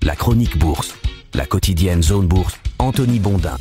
La chronique bourse, la quotidienne Zone Bourse, Anthony Bondin.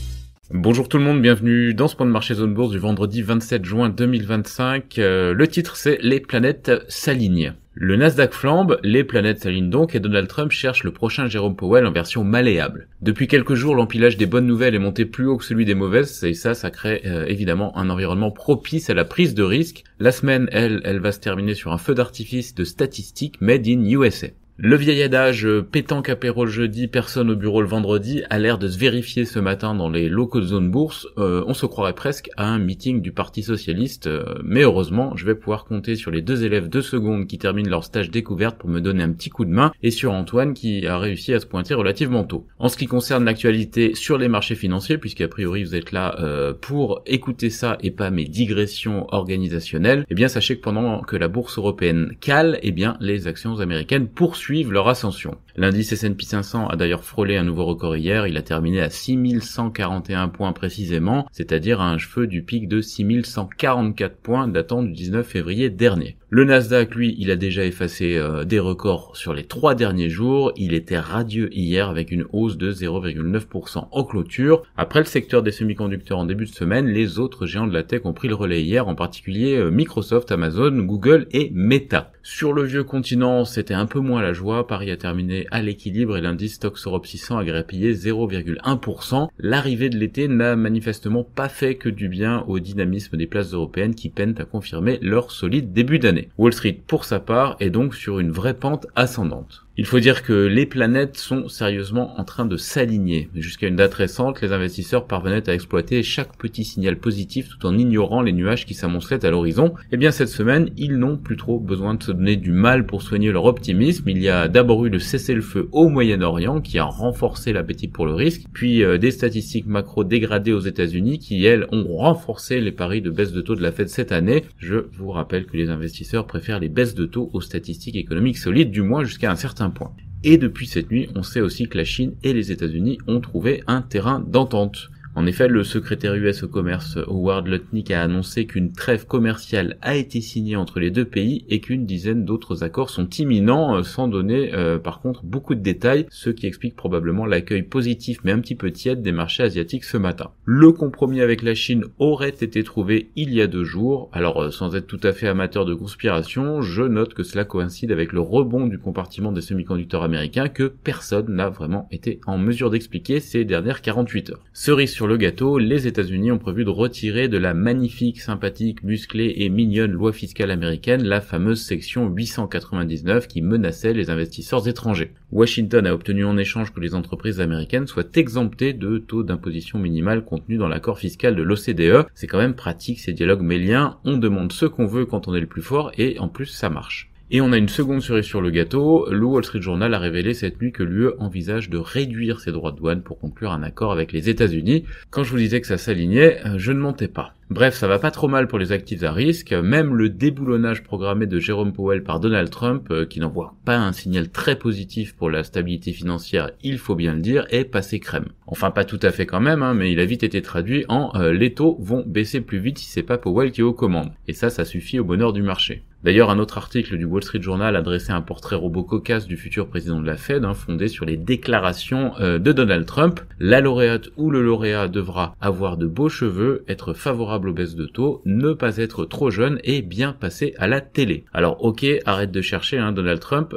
Bonjour tout le monde, bienvenue dans ce point de marché Zone Bourse du vendredi 27 juin 2025. Le titre c'est « Les planètes s'alignent ». Le Nasdaq flambe, les planètes s'alignent donc et Donald Trump cherche le prochain Jérôme Powell en version malléable. Depuis quelques jours, l'empilage des bonnes nouvelles est monté plus haut que celui des mauvaises et ça crée évidemment un environnement propice à la prise de risque. La semaine, elle va se terminer sur un feu d'artifice de statistiques made in USA. Le vieil adage « pétanque apéro le jeudi, personne au bureau le vendredi » a l'air de se vérifier ce matin dans les locaux de Zone Bourse. On se croirait presque à un meeting du Parti Socialiste, mais heureusement, je vais pouvoir compter sur les deux élèves de seconde qui terminent leur stage découverte pour me donner un petit coup de main, et sur Antoine qui a réussi à se pointer relativement tôt. En ce qui concerne l'actualité sur les marchés financiers, puisqu'a priori vous êtes là pour écouter ça et pas mes digressions organisationnelles, eh bien sachez que pendant que la bourse européenne cale, eh bien les actions américaines poursuivent leur ascension. L'indice S&P 500 a d'ailleurs frôlé un nouveau record hier, il a terminé à 6141 points précisément, c'est-à-dire à un cheveu du pic de 6144 points datant du 19 février dernier. Le Nasdaq, lui, il a déjà effacé des records sur les 3 derniers jours, il était radieux hier avec une hausse de 0,9% en clôture. Après le secteur des semi-conducteurs en début de semaine, les autres géants de la tech ont pris le relais hier, en particulier Microsoft, Amazon, Google et Meta. Sur le vieux continent, c'était un peu moins la joie, Paris a terminé à l'équilibre et l'indice Stoxx Europe 600 a grappillé 0,1%. L'arrivée de l'été n'a manifestement pas fait que du bien au dynamisme des places européennes qui peinent à confirmer leur solide début d'année. Wall Street, pour sa part, est donc sur une vraie pente ascendante. Il faut dire que les planètes sont sérieusement en train de s'aligner. Jusqu'à une date récente, les investisseurs parvenaient à exploiter chaque petit signal positif tout en ignorant les nuages qui s'amoncelaient à l'horizon. Eh bien cette semaine, ils n'ont plus trop besoin de se donner du mal pour soigner leur optimisme. Il y a d'abord eu le cessez-le-feu au Moyen-Orient qui a renforcé l'appétit pour le risque, puis des statistiques macro dégradées aux États-Unis qui, elles, ont renforcé les paris de baisse de taux de la Fed cette année. Je vous rappelle que les investisseurs préfèrent les baisses de taux aux statistiques économiques solides, du moins jusqu'à un certain point. Et depuis cette nuit, on sait aussi que la Chine et les États-Unis ont trouvé un terrain d'entente. En effet, le secrétaire US au commerce Howard Lutnick a annoncé qu'une trêve commerciale a été signée entre les deux pays et qu'une dizaine d'autres accords sont imminents, sans donner par contre beaucoup de détails, ce qui explique probablement l'accueil positif mais un petit peu tiède des marchés asiatiques ce matin. Le compromis avec la Chine aurait été trouvé il y a 2 jours, alors sans être tout à fait amateur de conspiration, je note que cela coïncide avec le rebond du compartiment des semi-conducteurs américains que personne n'a vraiment été en mesure d'expliquer ces dernières 48 heures. Cerise sur le gâteau, les États-Unis ont prévu de retirer de la magnifique, sympathique, musclée et mignonne loi fiscale américaine la fameuse section 899 qui menaçait les investisseurs étrangers. Washington a obtenu en échange que les entreprises américaines soient exemptées de taux d'imposition minimal contenus dans l'accord fiscal de l'OCDE. C'est quand même pratique ces dialogues méliens, on demande ce qu'on veut quand on est le plus fort et en plus ça marche. Et on a une seconde cerise sur le gâteau, le Wall Street Journal a révélé cette nuit que l'UE envisage de réduire ses droits de douane pour conclure un accord avec les États-Unis. Quand je vous disais que ça s'alignait, je ne mentais pas. Bref, ça va pas trop mal pour les actifs à risque, même le déboulonnage programmé de Jérôme Powell par Donald Trump, qui n'envoie pas un signal très positif pour la stabilité financière, il faut bien le dire, est passé crème. Enfin pas tout à fait quand même, mais il a vite été traduit en les taux vont baisser plus vite si c'est pas Powell qui est aux commandes. Et ça suffit au bonheur du marché. D'ailleurs, un autre article du Wall Street Journal a dressé un portrait robot cocasse du futur président de la Fed, fondé sur les déclarations de Donald Trump. La lauréate ou le lauréat devra avoir de beaux cheveux, être favorable aux baisses de taux, ne pas être trop jeune et bien passer à la télé. Alors ok, arrête de chercher Donald Trump,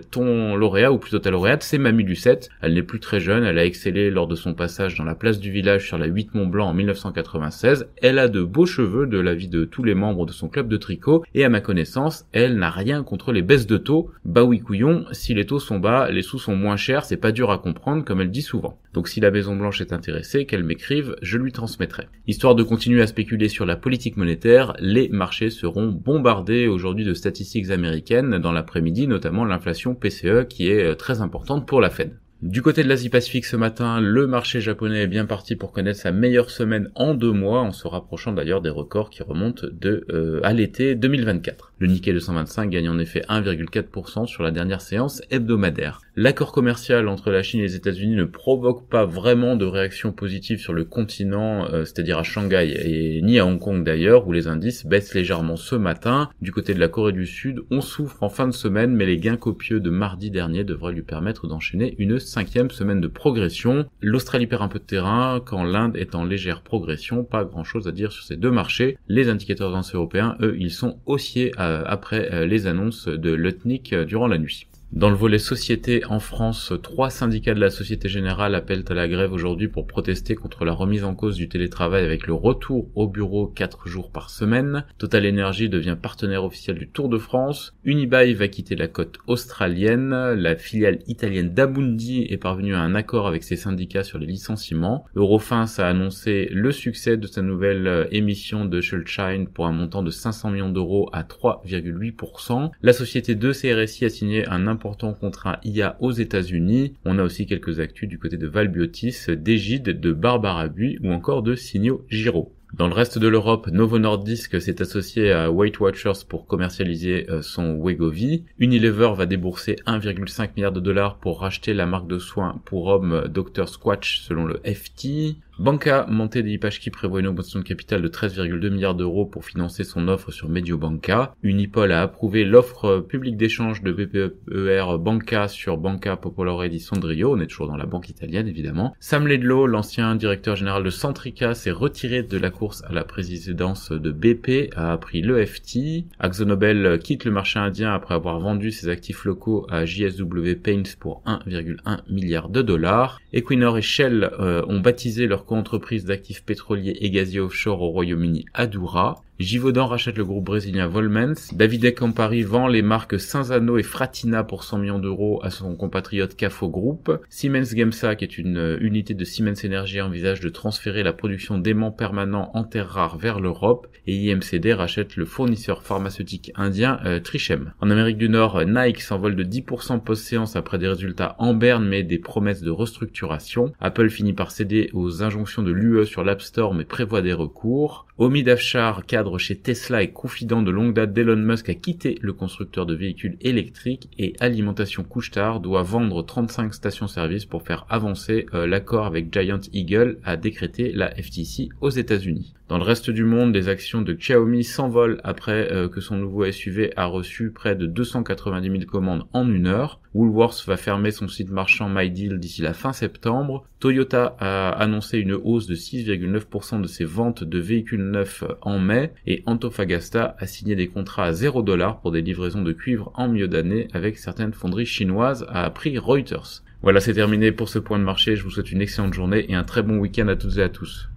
ton lauréat ou plutôt ta lauréate c'est Mamie Lucette, elle n'est plus très jeune, elle a excellé lors de son passage dans la place du village sur la 8 Mont-Blanc en 1996, elle a de beaux cheveux de l'avis de tous les membres de son club de tricot et à ma connaissance, elle n'a rien contre les baisses de taux. Bah oui couillon, si les taux sont bas, les sous sont moins chers, c'est pas dur à comprendre comme elle dit souvent. Donc si la Maison Blanche est intéressée, qu'elle m'écrive, je lui transmettrai. Histoire de continuer à spéculer sur la politique monétaire, les marchés seront bombardés aujourd'hui de statistiques américaines dans l'après-midi, notamment l'inflation PCE qui est très importante pour la Fed. Du côté de l'Asie-Pacifique ce matin, le marché japonais est bien parti pour connaître sa meilleure semaine en 2 mois, en se rapprochant d'ailleurs des records qui remontent à l'été 2024. Le Nikkei 225 gagne en effet 1,4% sur la dernière séance hebdomadaire. L'accord commercial entre la Chine et les États-Unis ne provoque pas vraiment de réaction positive sur le continent, c'est-à-dire à Shanghai et ni à Hong Kong d'ailleurs, où les indices baissent légèrement ce matin. Du côté de la Corée du Sud, on souffre en fin de semaine, mais les gains copieux de mardi dernier devraient lui permettre d'enchaîner une 5e semaine de progression. L'Australie perd un peu de terrain, quand l'Inde est en légère progression, pas grand-chose à dire sur ces deux marchés. Les indicateurs européens, eux, ils sont haussiers après les annonces de Lutnick durant la nuit. Dans le volet société en France, 3 syndicats de la Société Générale appellent à la grève aujourd'hui pour protester contre la remise en cause du télétravail avec le retour au bureau 4 jours par semaine. Total Energy devient partenaire officiel du Tour de France. Unibail va quitter la côte australienne. La filiale italienne d'Amundi est parvenue à un accord avec ses syndicats sur les licenciements. Eurofins a annoncé le succès de sa nouvelle émission de Schuldschein pour un montant de 500 millions d'euros à 3,8%. La société de CRSI a signé un important contrat IA aux États-Unis. On a aussi quelques actus du côté de Valbiotis, d'Egide, de Barbara Bui ou encore de Signaux Giraud. Dans le reste de l'Europe, Novo Nordisk s'est associé à Weight Watchers pour commercialiser son Wegovy. Unilever va débourser 1,5 milliard de dollars pour racheter la marque de soins pour hommes Dr. Squatch selon le FT. Banca Monte dei Paschi prévoit une augmentation de capital de 13,2 milliards d'euros pour financer son offre sur Mediobanca. Unipol a approuvé l'offre publique d'échange de BPER Banca sur Banca Popolare di Sondrio. On est toujours dans la banque italienne évidemment. Sam Ledlow, l'ancien directeur général de Centrica, s'est retiré de la course à la présidence de BP, a appris le FT. AkzoNobel quitte le marché indien après avoir vendu ses actifs locaux à JSW Paints pour 1,1 milliard de dollars. Equinor et Shell ont baptisé leur co-entreprise d'actifs pétroliers et gaziers offshore au Royaume-Uni Adura. Givaudan rachète le groupe brésilien Volmens. Davide Campari vend les marques Cinzano et Fratina pour 100 millions d'euros à son compatriote Cafo Group. Siemens Gamesa, qui est une unité de Siemens Energy, envisage de transférer la production d'aimants permanents en terres rares vers l'Europe. Et IMCD rachète le fournisseur pharmaceutique indien Trichem. En Amérique du Nord, Nike s'envole de 10% post-séance après des résultats en berne mais des promesses de restructuration. Apple finit par céder aux injonctions de l'UE sur l'App Store mais prévoit des recours. Omid Afshar, cadre chez Tesla et confident de longue date d'Elon Musk, a quitté le constructeur de véhicules électriques et Alimentation Couche-Tard doit vendre 35 stations-service pour faire avancer l'accord avec Giant Eagle, a décrété la FTC aux États-Unis. Dans le reste du monde, les actions de Xiaomi s'envolent après que son nouveau SUV a reçu près de 290 000 commandes en une heure. Woolworths va fermer son site marchand MyDeal d'ici la fin septembre. Toyota a annoncé une hausse de 6,9% de ses ventes de véhicules neufs en mai. Et Antofagasta a signé des contrats à $0 pour des livraisons de cuivre en milieu d'année avec certaines fonderies chinoises, a appris Reuters. Voilà, c'est terminé pour ce point de marché. Je vous souhaite une excellente journée et un très bon week-end à toutes et à tous.